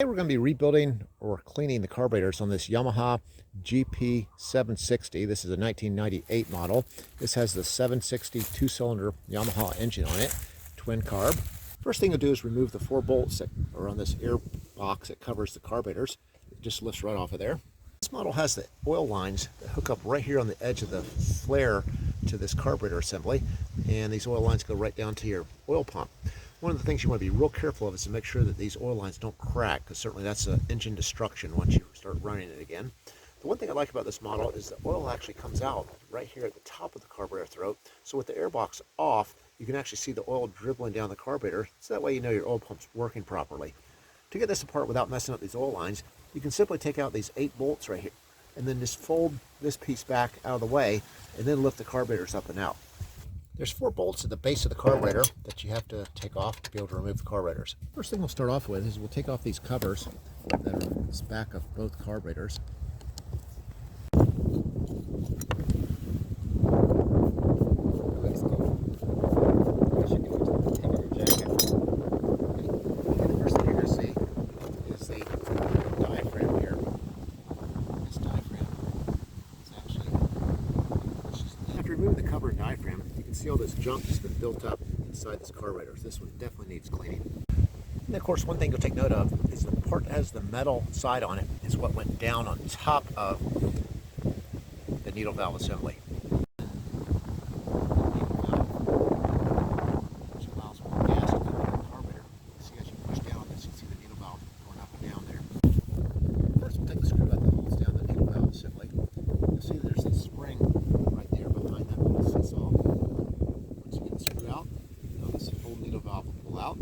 Today we're going to be rebuilding or cleaning the carburetors on this Yamaha GP760. This is a 1998 model. This has the 760 two-cylinder Yamaha engine on it, twin carb. First thing you'll do is remove the 4 bolts that are on this air box that covers the carburetors. It just lifts right off of there. This model has the oil lines that hook up right here on the edge of the flare to this carburetor assembly, and these oil lines go right down to your oil pump. One of the things you want to be real careful of is to make sure that these oil lines don't crack, because certainly that's engine destruction once you start running it again. The one thing I like about this model is the oil actually comes out right here at the top of the carburetor throat, so with the air box off, you can actually see the oil dribbling down the carburetor, so that way you know your oil pump's working properly. To get this apart without messing up these oil lines, you can simply take out these 8 bolts right here, and then just fold this piece back out of the way, and then lift the carburetors up and out. There's 4 bolts at the base of the carburetor that you have to take off to be able to remove the carburetors. First thing we'll start off with is we'll take off these covers that are on the back of both carburetors. Remove the cover and diaphragm, you can see all this junk that's been built up inside this carburetor. This one definitely needs cleaning. And of course, one thing you'll take note of is the part that has the metal side on it is what went down on top of the needle valve assembly. Which allows more gas to come into the carburetor. You see, as you push down on this, you can see the needle valve going up and down there. First, we'll take the screw out that holds down the needle valve assembly. You'll see there's a spring right there behind that little seesaw. Once you get the screw out, this whole needle valve will pull out.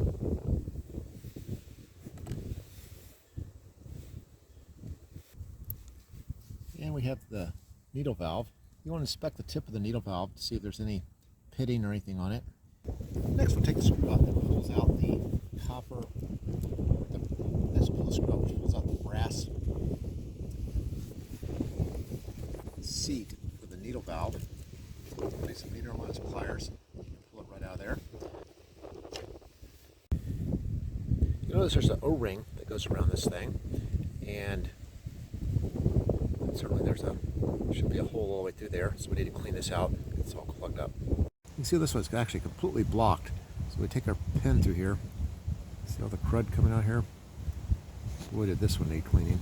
And we have the needle valve. You want to inspect the tip of the needle valve to see if there's any pitting or anything on it. Next, we'll take the screw out that pulls out the copper. This pull the screw out, which pulls out the brass seat for the needle valve. Place some meter on those pliers. Pull it right out of there. You notice there's an O-ring that goes around this thing, and certainly should be a hole all the way through there, so we need to clean this out. It's all plugged up. You can see this one's actually completely blocked, so we take our pin through here. See all the crud coming out here? Boy, did this one need cleaning.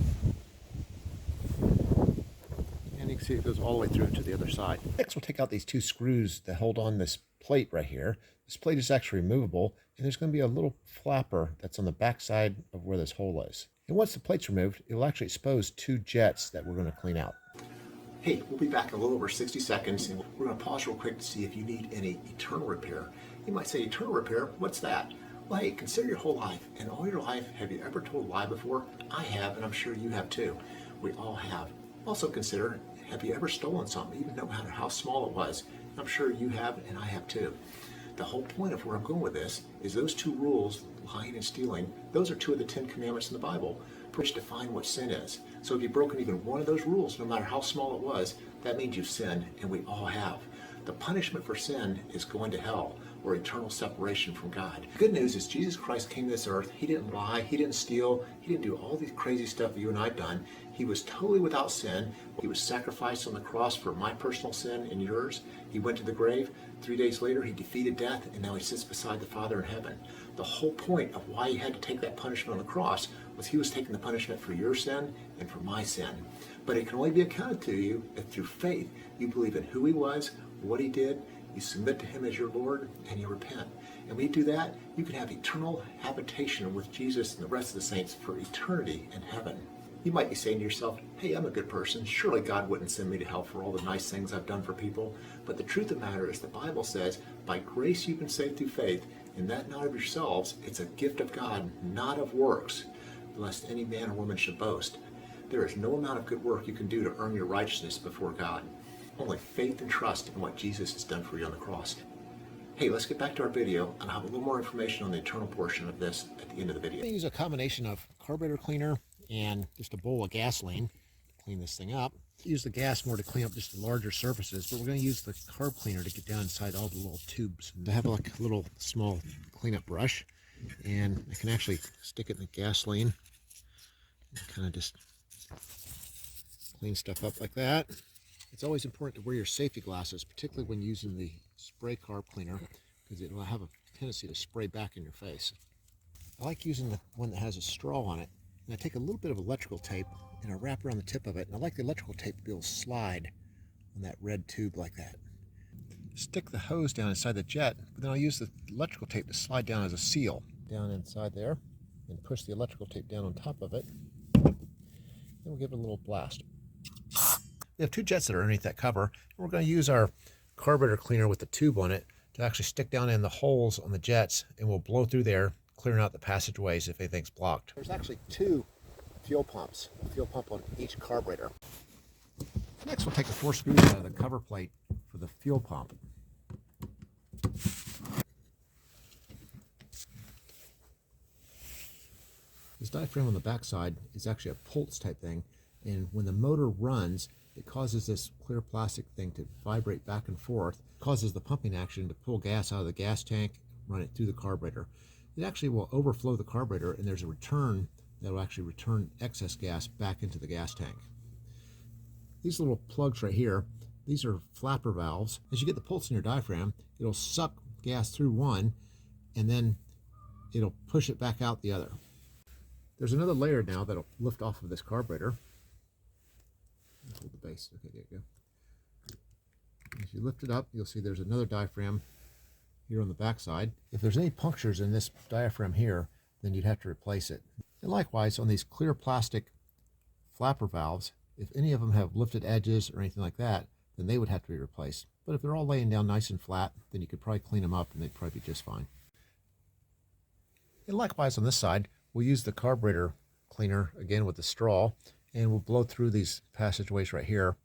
And you can see it goes all the way through to the other side. Next, we'll take out these 2 screws that hold on this plate right here. This plate is actually removable, and there's going to be a little flapper that's on the back side of where this hole is. And once the plate's removed, it will actually expose 2 jets that we're going to clean out. Hey, we'll be back in a little over 60 seconds, and we're going to pause real quick to see if you need any eternal repair. You might say, eternal repair? What's that? Well, hey, consider your whole life. And all your life, have you ever told a lie before? I have, and I'm sure you have too. We all have. Also consider, have you ever stolen something, even no matter how small it was? I'm sure you have, and I have too. The whole point of where I'm going with this is those 2 rules, lying and stealing, those are 2 of the 10 commandments in the Bible, which define what sin is. So if you've broken even one of those rules, no matter how small it was, that means you've sinned, and we all have. The punishment for sin is going to hell, or eternal separation from God. The good news is Jesus Christ came to this earth. He didn't lie, he didn't steal, he didn't do all these crazy stuff that you and I've done. He was totally without sin. He was sacrificed on the cross for my personal sin and yours. He went to the grave. 3 days later, he defeated death, and now he sits beside the Father in heaven. The whole point of why he had to take that punishment on the cross was he was taking the punishment for your sin and for my sin. But it can only be accounted to you if through faith you believe in who he was, what he did, you submit to him as your Lord, and you repent. And when you do that, you can have eternal habitation with Jesus and the rest of the saints for eternity in heaven. You might be saying to yourself, hey, I'm a good person. Surely God wouldn't send me to hell for all the nice things I've done for people. But the truth of the matter is the Bible says, by grace you've been saved through faith, and that not of yourselves. It's a gift of God, not of works, lest any man or woman should boast. There is no amount of good work you can do to earn your righteousness before God. Only faith and trust in what Jesus has done for you on the cross. Hey, let's get back to our video, and I'll have a little more information on the eternal portion of this at the end of the video. I'm going to use a combination of carburetor cleaner and just a bowl of gasoline to clean this thing up. Use the gas more to clean up just the larger surfaces, but we're going to use the carb cleaner to get down inside all the little tubes. I have like a little small cleanup brush, and I can actually stick it in the gasoline Kind of just clean stuff up like that. It's always important to wear your safety glasses, particularly when using the spray carb cleaner, because it will have a tendency to spray back in your face. I like using the one that has a straw on it, and I take a little bit of electrical tape and I wrap around the tip of it, and I like the electrical tape to be able to slide on that red tube like that. Stick the hose down inside the jet, but then I'll use the electrical tape to slide down as a seal down inside there, and push the electrical tape down on top of it. Then we'll give it a little blast. We have two jets that are underneath that cover, and we're going to use our carburetor cleaner with the tube on it to actually stick down in the holes on the jets, and we'll blow through there, clearing out the passageways if anything's blocked. There's actually two fuel pumps, a fuel pump on each carburetor. Next, we'll take the 4 screws out of the cover plate for the fuel pump. This diaphragm on the backside is actually a pulse type thing, and when the motor runs, it causes this clear plastic thing to vibrate back and forth, causes the pumping action to pull gas out of the gas tank, run it through the carburetor. It actually will overflow the carburetor, and there's a return that will actually return excess gas back into the gas tank. These little plugs right here, these are flapper valves. As you get the pulse in your diaphragm, it'll suck gas through one, and then it'll push it back out the other. There's another layer now that'll lift off of this carburetor. Hold the base. Okay, there you go. As you lift it up, you'll see there's another diaphragm here on the back side. If there's any punctures in this diaphragm here, then you'd have to replace it. And likewise, on these clear plastic flapper valves, if any of them have lifted edges or anything like that, then they would have to be replaced. But if they're all laying down nice and flat, then you could probably clean them up and they'd probably be just fine. And likewise on this side, we'll use the carburetor cleaner again with the straw, and we'll blow through these passageways right here,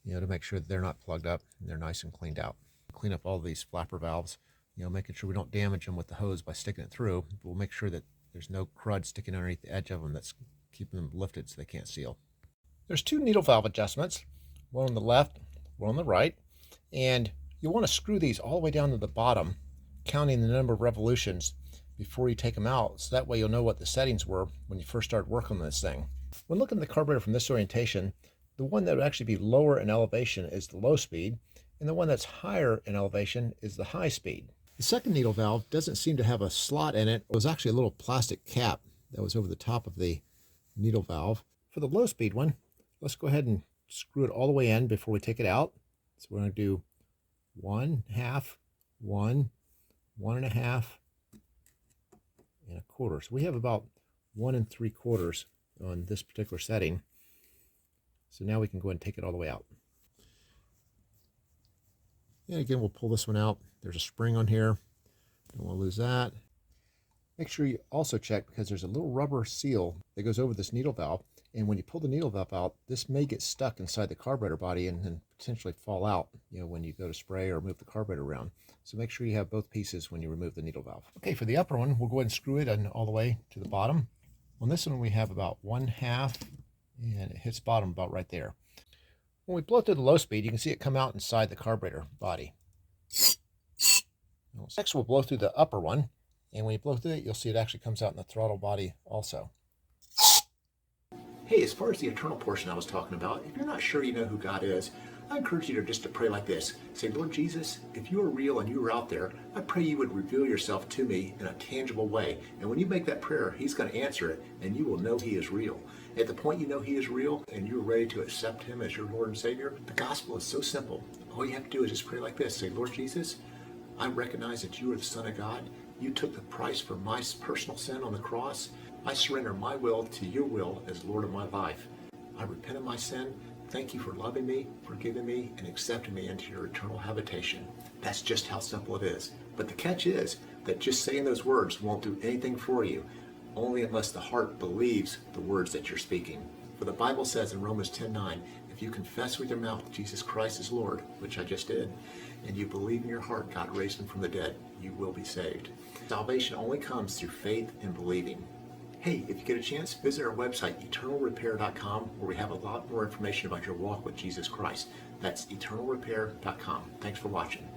to make sure that they're not plugged up and they're nice and cleaned out. Clean up all these flapper valves, making sure we don't damage them with the hose by sticking it through. But we'll make sure that there's no crud sticking underneath the edge of them that's keeping them lifted so they can't seal. There's 2 needle valve adjustments, one on the left, one on the right, and you'll want to screw these all the way down to the bottom, counting the number of revolutions before you take them out, so that way you'll know what the settings were when you first start working on this thing. When looking at the carburetor from this orientation, the one that would actually be lower in elevation is the low speed, and the one that's higher in elevation is the high speed. The second needle valve doesn't seem to have a slot in it. It was actually a little plastic cap that was over the top of the needle valve. For the low speed one, let's go ahead and screw it all the way in before we take it out. So we're going to do 1/2, 1, 1.5, and 1/4. So we have about 1 3/4 on this particular setting. So now we can go ahead and take it all the way out. And again, we'll pull this one out. There's a spring on here. Don't want to lose that. Make sure you also check, because there's a little rubber seal that goes over this needle valve. And when you pull the needle valve out, this may get stuck inside the carburetor body and then potentially fall out, when you go to spray or move the carburetor around. So make sure you have both pieces when you remove the needle valve. Okay, for the upper one, we'll go ahead and screw it in all the way to the bottom. On this one, we have about 1/2, and it hits bottom about right there. When we blow through the low speed, you can see it come out inside the carburetor body. Next, we'll blow through the upper one, and when you blow through it, you'll see it actually comes out in the throttle body also. Hey, as far as the eternal portion I was talking about, if you're not sure you know who God is, I encourage you to just to pray like this. Say, Lord Jesus, if you are real and you are out there, I pray you would reveal yourself to me in a tangible way. And when you make that prayer, he's going to answer it, and you will know he is real. At the point you know he is real and you're ready to accept him as your Lord and Savior, the gospel is so simple. All you have to do is just pray like this. Say, Lord Jesus, I recognize that you are the Son of God. You took the price for my personal sin on the cross. I surrender my will to your will as Lord of my life. I repent of my sin. Thank you for loving me, forgiving me, and accepting me into your eternal habitation. That's just how simple it is. But the catch is that just saying those words won't do anything for you, only unless the heart believes the words that you're speaking. For the Bible says in Romans 10:9, if you confess with your mouth Jesus Christ is Lord, which I just did, and you believe in your heart God raised him from the dead, you will be saved. Salvation only comes through faith and believing. Hey, if you get a chance, visit our website, eternalrepair.com, where we have a lot more information about your walk with Jesus Christ. That's eternalrepair.com. Thanks for watching.